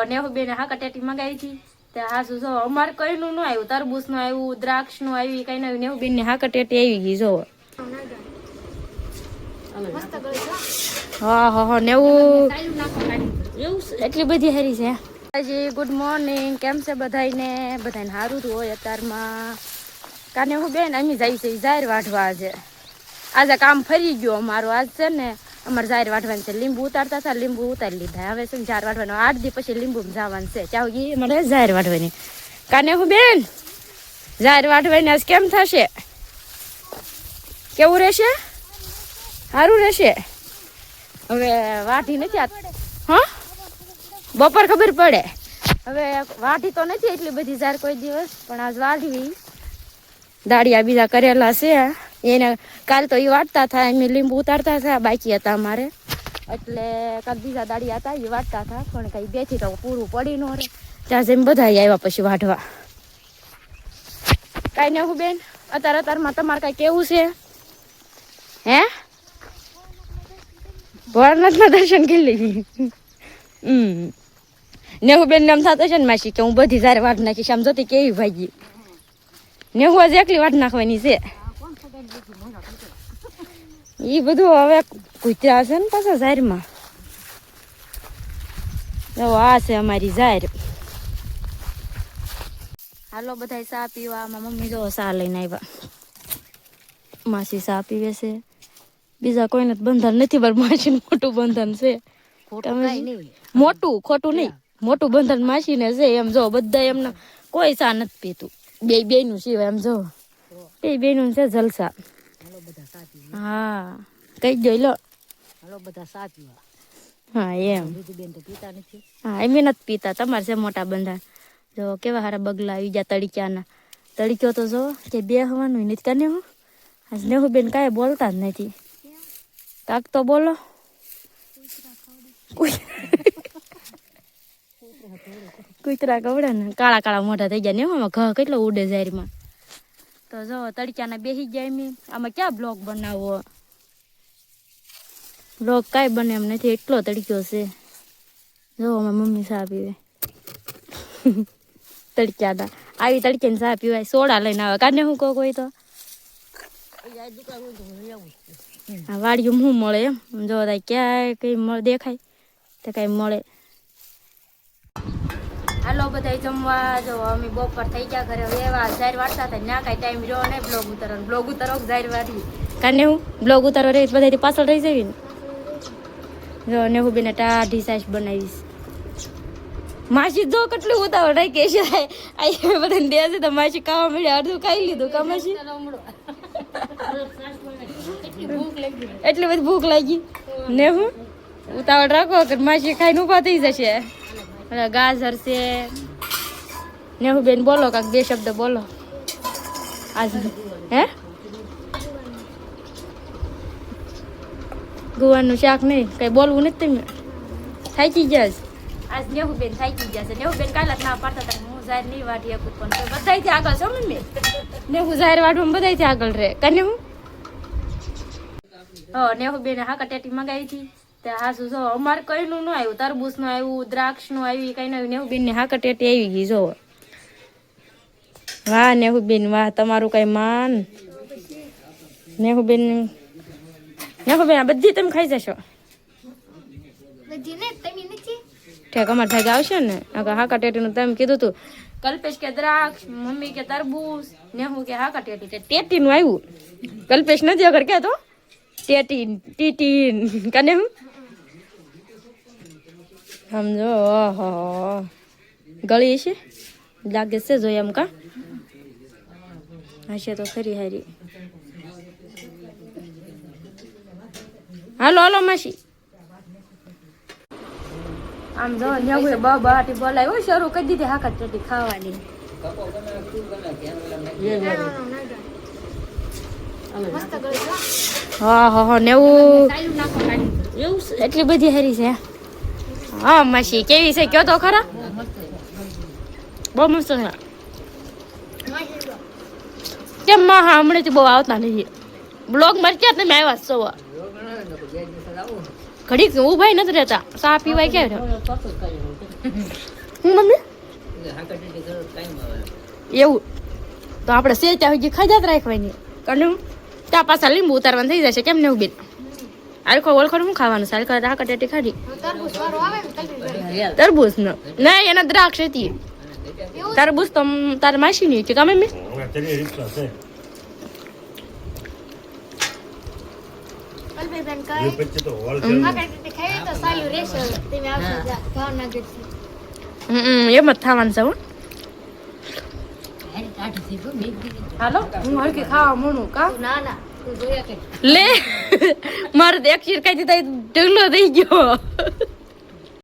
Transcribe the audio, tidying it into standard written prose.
નેહુબેન હાકટેટી મંગાવી હતી તે હાસુ જો અમારે કઈનું ન આવ્યું, તરબૂચ નું આવ્યું, દ્રાક્ષ નું આવ્યું, કઈ નવી નેહુબેન ની હાકટેટી આવી ગઈ જો. હા નેવું એટલી બધી હારી છે. હજી ગુડ મોર્નિંગ, કેમ છે બધાને? બધાને સારું જ હોય અત્યારમાં. કાને હું બેન અમે જાય છે જાહેર વાઢવા. આજે કામ ફરી ગયો અમારું. આજ છે ને અમારે જાહેર વાઢવાનું છે. લીંબુ ઉતારતા હતા, લીંબુ ઉતારી લીધા. હવે છે ને જાહેર વાઢવાનું 8 દી પછી લીંબુ જવાનું છે. ચાવ એ મને જાહેર વાઢવાની. કાને હું બેન જાહેર વાઢવાની આજ કેમ થશે? કેવું રહેશે? સારું રહેશે. હવે વાઢી નથી હા બપોર ખબર પડે. હવે વાઢી તો નથી એટલી બધી જાહેર કોઈ દિવસ, પણ આજ વાઢવી. દાડિયા બીજા કરેલા છે એને. કાલ તો એ વાટતા હતા, એમ લીંબુ ઉતારતા હતા, બાકી હતા અમારે. એટલે કાલ બીજા દાડિયા હતા એ વાટતા હતા, પણ કઈ બેથી તો પૂરું પડી ન રહે. ત્યાં જેમ બધા આવ્યા પછી વાઢવા. કાંઈ ને હું બેન અત્યારમાં તમારે કઈ કેવું છે? હે ભોળાનાથના દર્શન કરી લેવી. નેહુબેન ને એમ થતો છે ને માસી કે હું બધી જારે વાટ નાખીશ. આમ જોતી કેવી ભાગી. નેહુ જ એકલી વાટ નાખવાની છે. એ બધું હવે કૂતરા છે ને પાછા જાહેરમાં. આ છે અમારી જાહેર. હાલો બધા ચા પીવા. મમ્મી જો ચા લઈને આવ્યા. માસી ચા પીવે છે. બીજા કોઈને બંધન નથી, પણ માસી મોટું બંધન છે. મોટું ખોટું નહીં, મોટું બંધન માસી ને છે. એમ જો બધા એમના કોઈ ચા નથી પીતું. બે નું સિવાય એમ જો બે નું છે જલસા. હા કઈ જોઈ લો. હા એમ. હા એમ નથી પીતા. તમારે છે મોટા બંધન. જો કેવા હારા બગલા આવી ગયા તડક્યાના. તડક્યો તો જો કે બે હવાનું નથી કાને. હું આજ નેહુબેન કાંઈ બોલતા જ નથી. કાક તો બોલો. કૂતરા કવડે ને કાળા કાળા મોઢા થઈ ગયા. નેહુમાં ઘ કેટલો ઉડે જાહેરમાં. તો જો તડક્યાના બેસી ગયા એમ. આમાં ક્યાં બ્લોગ બનાવવો? બ્લોગ કાંઈ બને એમ નથી, એટલો તડક્યો છે. જો અમારી મમ્મી ચા પીવે. તડક્યાના આવી તડકે ને ચા પીવાય. સોડા લઈને આવે કાને હું કહું કોઈ તો. હા વાડિયું શું મળે એમ જો ક્યાંય કઈ દેખાય તો કઈ મળે. હાલો બધા જમવા. જો અમે બપોર થઈ ગયા ઘરે. એવા જાહેર વાટતા હતા ના કઈ ટાઈમ રહ્યો ને બ્લોગ ઉતારવાનો. બ્લોગ ઉતારો જાહેર વાટી કાને હું બ્લોગ ઉતારો રહી બધા પાછળ રહી જવી ને. જો નેહુબેને ટાઢી સાઈસ બનાવીશ. માસી જો કેટલું ઉતાવળ રહી કે છે. આ બધાને દે છે તો માસી ખાવા મળ્યા. અડધું ખાઈ લીધું કા માસી? એટલી બધી ભૂખ લાગી ને. હું ઉતાવળ રાખો કે માસી ખાઈને ઉભા થઈ જશે. ગાજર છે. નેહુબેન બોલો કાક બે શબ્દ બોલો આજ. હે ગુવારનું શાક નહીં કઈ બોલવું નથી. તમે થાકી ગયા આજ. નેહુબેન થાકી ગયા છે. નેહુબેન કાલે ના પાડતા હતા હું જાહેર નહીં વાટી શકું, પણ બધાથી આગળ છો મમ્મી. નેહુ જાહેર વાટવામાં બધાથી આગળ રહે કાને. હું નેહુબેન હાકટેટી મંગાવી હતી તે હાસુ જો અમારે કઈનું ન આવ્યું, તરબૂચ નું આવ્યું, દ્રાક્ષ નું આવ્યું, કઈ નવી નેહુબેન ની હાકટેટી આવી ગઈ જો. વાહ નેહુબેન વાહ, તમારું કઈ માન. નેહુબેન આ બધી તમે ખાઈ જશો. ઠેક અમારે ભાઈ આવશે ને હાકટેટી નું તમે કીધું તું. કલ્પેશ કે દ્રાક્ષ, મમ્મી કે તરબૂચ, નેહુ કે હાકટેટી. ટેટી નું આવ્યું. કલ્પેશ નથી અગર કે તો ટીટી કને હું સમજો. ઓહો ગળી છે લાગે છે જો એમ કા હશે તો ખરી હારી. હાલો હાલો માસી. આમ જો નેહુ બહાટી બોલાય શરૂ કરી દીધી હાકટેટી ખાવાની. હા નેવું એટલી બધી હારી છે. હા માસી કેવી છે કયો તો ખરા. બહુ મસ્ત છે. કેમ માં હા હમણાંથી બહુ આવતા નથી બ્લોગ માં. ક્યાં તમે આવ્યા છો? ઘડીક ઉભાઈ નથી રહેતા. ચા પીવાય ક્યાં? હું મમ્મી એવું તો આપણે સેજ ત્યાં સુધી ખાઈ જાત રાખવાની કનું ત્યાં પાછા લીંબુ ઉતારવાનું થઈ જશે કેમ ને બેન આલકો ઓળખો શું ખાવાનું સાલકો રાકા ટેટી ખાધી તરબૂચ નો નહીં એના દ્રાક્ષ હતી તરબૂચ તો તારા માસી ની છે કામે મેં એમ જ થવાનું છે હાલો હું હરકી ખાવા મળું કા લે મારે તો એક શીર ખાઈ દીધા ઢગલો થઈ ગયો